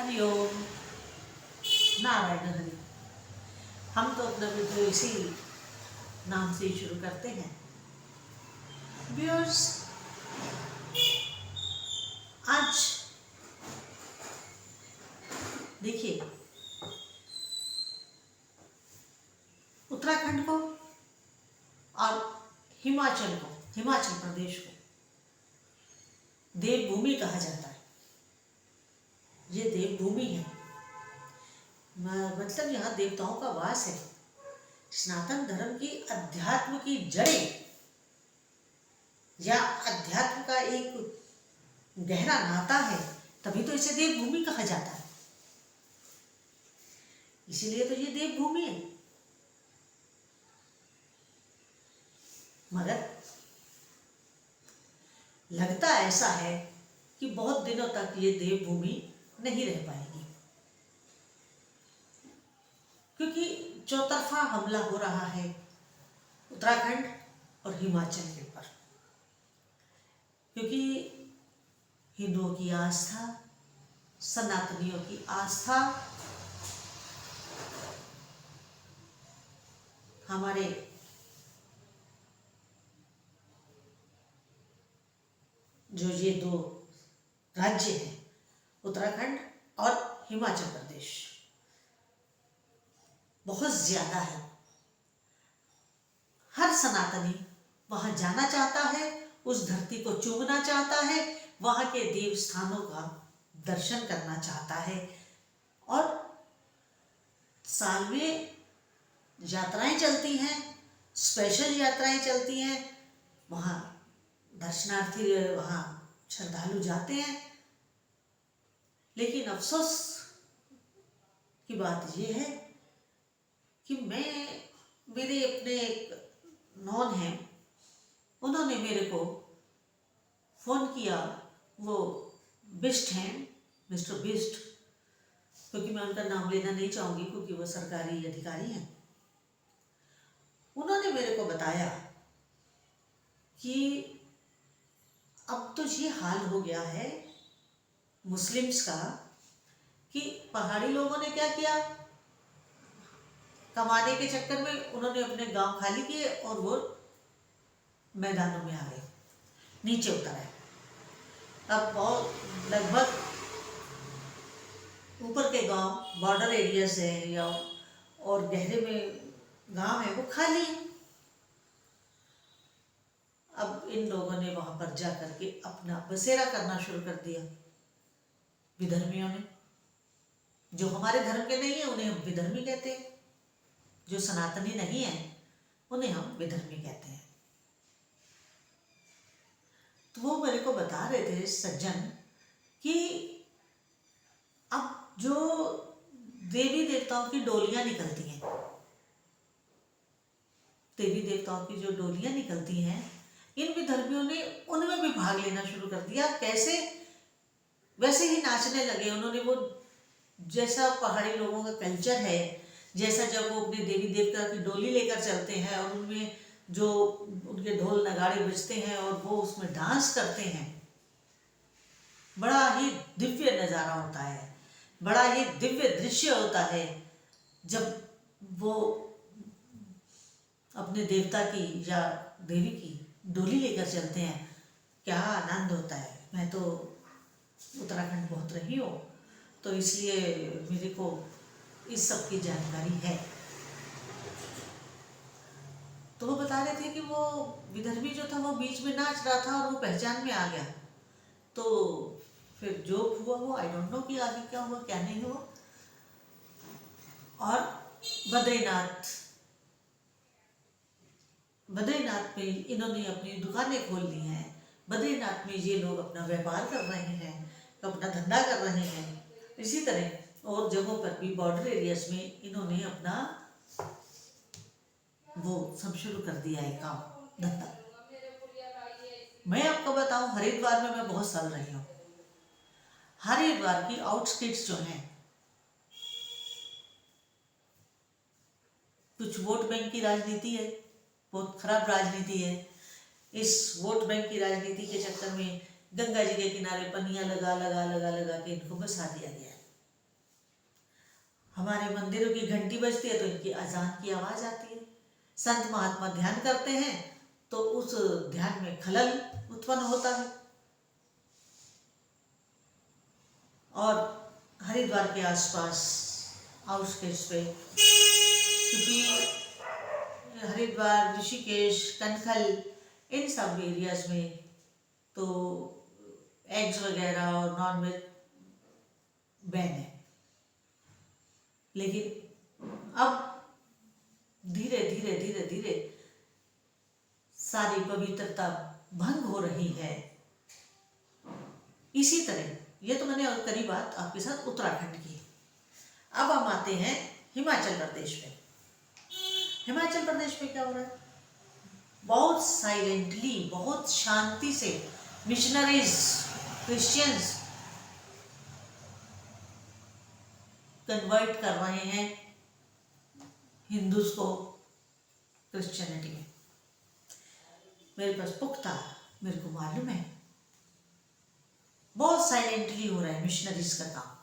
हरिओम। नारायण हरि। हम तो अपना वीडियो इसी नाम से ही शुरू करते हैं। व्यूअर्स, आज देखिए, उत्तराखंड को और हिमाचल प्रदेश को देवभूमि कहा जाता है। ये देवभूमि है, मतलब यहाँ देवताओं का वास है। सनातन धर्म की अध्यात्म की जड़ें या अध्यात्म का एक गहरा नाता है, तभी तो इसे देवभूमि कहा जाता है। इसीलिए तो ये देवभूमि है। मगर लगता ऐसा है कि बहुत दिनों तक ये देवभूमि नहीं रह पाएगी, क्योंकि चौतरफा हमला हो रहा है उत्तराखंड और हिमाचल के ऊपर। क्योंकि हिंदुओं की आस्था, सनातनियों की आस्था, हमारे जो ये दो राज्य हैं, उत्तराखंड और हिमाचल प्रदेश, बहुत ज्यादा है। हर सनातनी वहां जाना चाहता है, उस धरती को चूमना चाहता है, वहां के देव स्थानों का दर्शन करना चाहता है। और साल में यात्राएं चलती हैं, स्पेशल यात्राएं चलती हैं, वहां दर्शनार्थी, वहां श्रद्धालु जाते हैं। लेकिन अफसोस की बात यह है कि मेरे अपने एक नॉन हैं, उन्होंने मेरे को फोन किया। वो बिष्ट हैं, मिस्टर बिष्ट, क्योंकि मैं उनका नाम लेना नहीं चाहूंगी क्योंकि वो सरकारी अधिकारी हैं। उन्होंने मेरे को बताया कि अब तो ये हाल हो गया है मुस्लिम्स का कि पहाड़ी लोगों ने क्या किया, कमाने के चक्कर में उन्होंने अपने गांव खाली किए और वो मैदानों में आ गए, नीचे उतर आए। अब बहुत लगभग ऊपर के गांव, बॉर्डर एरियाज हैं या और गहरे में गांव है, वो खाली है। अब इन लोगों ने वहां पर जा करके अपना बसेरा करना शुरू कर दिया। विधर्मियों ने, जो हमारे धर्म के नहीं है उन्हें हम विधर्मी कहते हैं, जो सनातनी नहीं है उन्हें हम विधर्मी कहते हैं। तो वो मेरे को बता रहे थे सज्जन कि अब जो देवी देवताओं की डोलियां निकलती हैं, देवी देवताओं की जो डोलियां निकलती हैं, इन विधर्मियों ने उनमें भी भाग लेना शुरू कर दिया। कैसे? वैसे ही नाचने लगे। उन्होंने वो जैसा पहाड़ी लोगों का कल्चर है, जैसा जब वो अपने देवी देवता की डोली लेकर चलते हैं और उनमें जो उनके ढोल नगाड़े बजते हैं और वो उसमें डांस करते हैं, बड़ा ही दिव्य नज़ारा होता है, बड़ा ही दिव्य दृश्य होता है जब वो अपने देवता की या देवी की डोली लेकर चलते हैं। क्या आनंद होता है। मैं तो उत्तराखंड बहुत रही हूँ, तो इसलिए मेरे को इस सब की जानकारी है। तो वो बता रहे थे कि वो विधर्मी जो था वो बीच में नाच रहा था और वो पहचान में आ गया। तो फिर जो हुआ वो आई डोंट नो कि आगे क्या हुआ क्या नहीं हुआ। और बद्रीनाथ में इन्होंने अपनी दुकानें खोल ली हैं। बद्रीनाथ में ये लोग अपना व्यापार कर रहे हैं, अपना धंधा कर रहे हैं। इसी तरह और जगहों पर भी, बॉर्डर एरियाज में इन्होंने अपना वो सब शुरू कर दिया है काम धंधा। मैं आपको बताऊं, हरिद्वार में मैं बहुत साल रही हूँ। हरिद्वार की आउटस्किट्स जो हैं, कुछ वोट बैंक की राजनीति है, बहुत खराब राजनीति है। इस वोट बैंक की राजनीति के चक्कर में गंगा जी के किनारे पनियां लगा के इनको बसा दिया गया है। हमारे मंदिरों की घंटी बजती है तो इनकी अजान की आवाज आती है। संत महात्मा ध्यान करते हैं तो उस ध्यान में खलल उत्पन्न होता है। और हरिद्वार के आसपास आउटस्कर्ट्स पे, क्योंकि हरिद्वार, ऋषिकेश, कनखल, इन सब एरियाज में तो एग्स वगैरह और नॉन वेज बैन है। लेकिन अब धीरे धीरे धीरे धीरे सारी पवित्रता भंग हो रही है। इसी तरह ये तो मैंने और करी बात आपके साथ उत्तराखंड की। अब हम आते हैं हिमाचल प्रदेश में। हिमाचल प्रदेश में क्या हो रहा है? बहुत साइलेंटली, बहुत शांति से मिशनरीज, क्रिश्चियंस कन्वर्ट कर रहे हैं हिंदूज को क्रिश्चियनिटी में। मेरे पास पुख्ता, मेरे को मालूम है, बहुत साइलेंटली हो रहा है मिशनरीज का काम।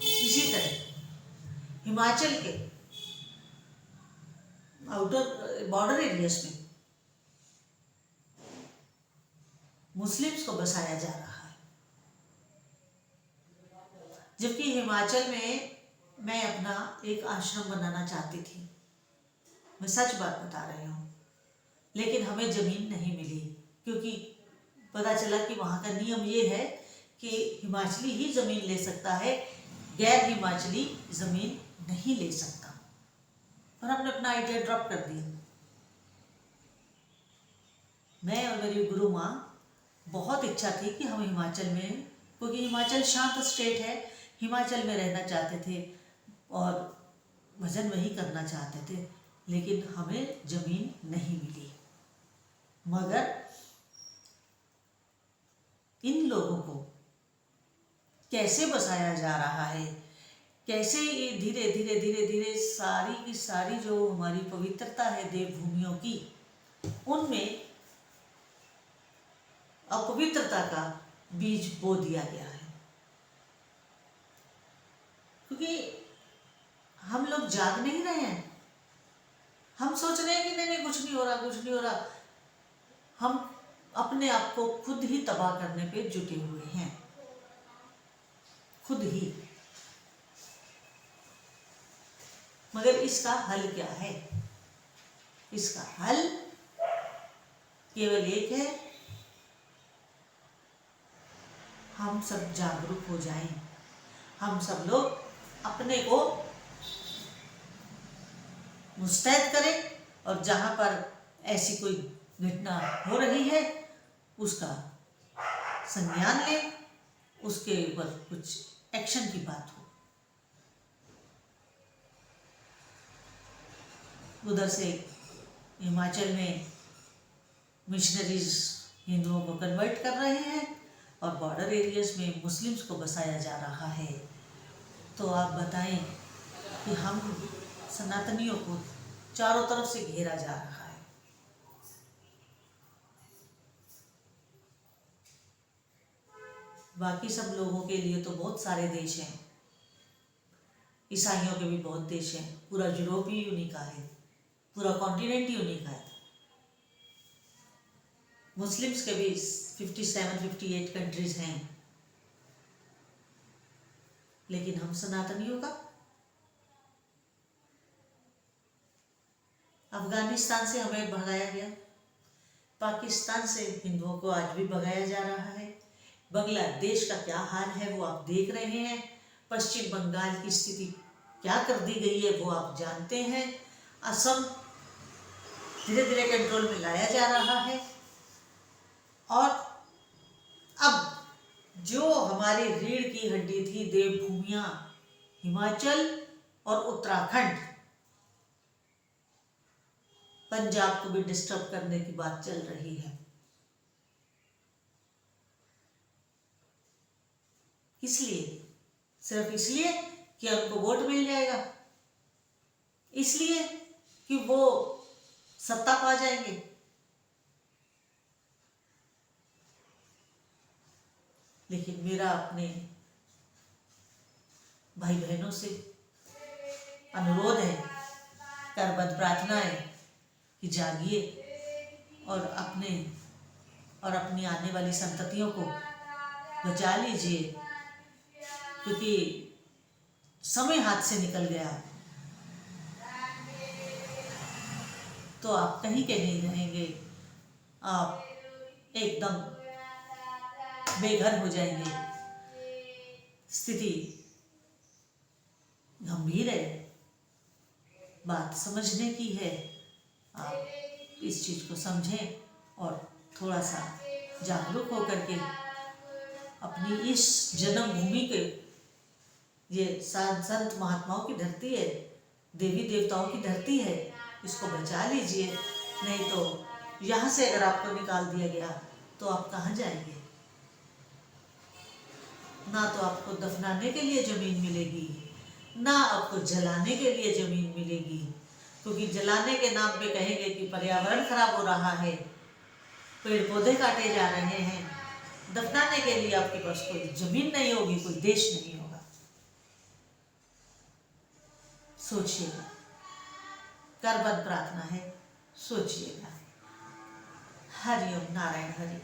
इसी तरह हिमाचल के आउटर बॉर्डर एरियाज में मुस्लिम्स को बसाया जा रहा है। जबकि हिमाचल में मैं अपना एक आश्रम बनाना चाहती थी, मैं सच बात बता रही हूँ, लेकिन हमें जमीन नहीं मिली, क्योंकि पता चला कि वहाँ का नियम ये है कि हिमाचली ही जमीन ले सकता है, गैर हिमाचली जमीन नहीं ले सकता। और हमने अपना आइडिया ड्रॉप कर दिया। मैं और मेरी गुरु माँ बहुत इच्छा थी कि हम हिमाचल में, क्योंकि हिमाचल शांत स्टेट है, हिमाचल में रहना चाहते थे और भजन वही करना चाहते थे, लेकिन हमें जमीन नहीं मिली। मगर इन लोगों को कैसे बसाया जा रहा है, कैसे ये धीरे धीरे धीरे धीरे सारी की सारी जो हमारी पवित्रता है देवभूमियों की, उनमें अपवित्रता का बीज बो दिया गया है। क्योंकि हम लोग जाग नहीं रहे हैं, हम सोच रहे हैं कि नहीं नहीं कुछ नहीं हो रहा, कुछ नहीं हो रहा। हम अपने आप को खुद ही तबाह करने पे जुटे हुए हैं, खुद ही। मगर इसका हल क्या है? इसका हल केवल एक है, हम सब जागरूक हो जाएं, हम सब लोग अपने को मुस्तैद करें, और जहाँ पर ऐसी कोई घटना हो रही है उसका संज्ञान लें, उसके ऊपर कुछ एक्शन की बात हो। उधर से हिमाचल में मिशनरीज हिंदुओं को कन्वर्ट कर रहे हैं और बॉर्डर एरियाज में मुस्लिम्स को बसाया जा रहा है। तो आप बताएं कि हम सनातनियों को चारों तरफ से घेरा जा रहा है। बाकी सब लोगों के लिए तो बहुत सारे देश हैं, ईसाइयों के भी बहुत देश हैं, पूरा यूरोप ही यूनिक है, पूरा कॉन्टिनेंट ही यूनिक है। मुस्लिम्स के भी 57-58 कंट्रीज हैं, लेकिन हम सनातनियों का अफगानिस्तान से हमें भगाया गया, पाकिस्तान से हिंदुओं को आज भी भगाया जा रहा है, बांग्लादेश का क्या हाल है वो आप देख रहे हैं, पश्चिम बंगाल की स्थिति क्या कर दी गई है वो आप जानते हैं, असम धीरे धीरे कंट्रोल में लाया जा रहा है। और अब जो हमारी रीढ़ की हड्डी थी देवभूमियां हिमाचल और उत्तराखंड, पंजाब को भी डिस्टर्ब करने की बात चल रही है। इसलिए, सिर्फ इसलिए कि उनको वोट मिल जाएगा, इसलिए कि वो सत्ता पा जाएंगे। लेकिन मेरा अपने भाई बहनों से अनुरोध है, करबद्ध प्रार्थना है कि जागिए और अपनी आने वाली संततियों को बचा लीजिए, क्योंकि समय हाथ से निकल गया तो आप कहीं के नहीं रहेंगे, आप एकदम बेघर हो जाएंगे। स्थिति गंभीर है, बात समझने की है। आप इस चीज को समझें और थोड़ा सा जागरूक होकर के अपनी इस जन्मभूमि के, ये संत महात्माओं की धरती है, देवी देवताओं की धरती है, इसको बचा लीजिए। नहीं तो यहाँ से अगर आपको निकाल दिया गया तो आप कहाँ जाएंगे? ना तो आपको दफनाने के लिए जमीन मिलेगी, ना आपको जलाने के लिए जमीन मिलेगी, क्योंकि जलाने के नाम पे कहेंगे कि पर्यावरण खराब हो रहा है, पेड़ पौधे काटे जा रहे हैं। दफनाने के लिए आपके पास कोई जमीन नहीं होगी, कोई देश नहीं होगा। सोचिएगा, करबद्ध प्रार्थना है, सोचिएगा। हरि ओम, नारायण हरि।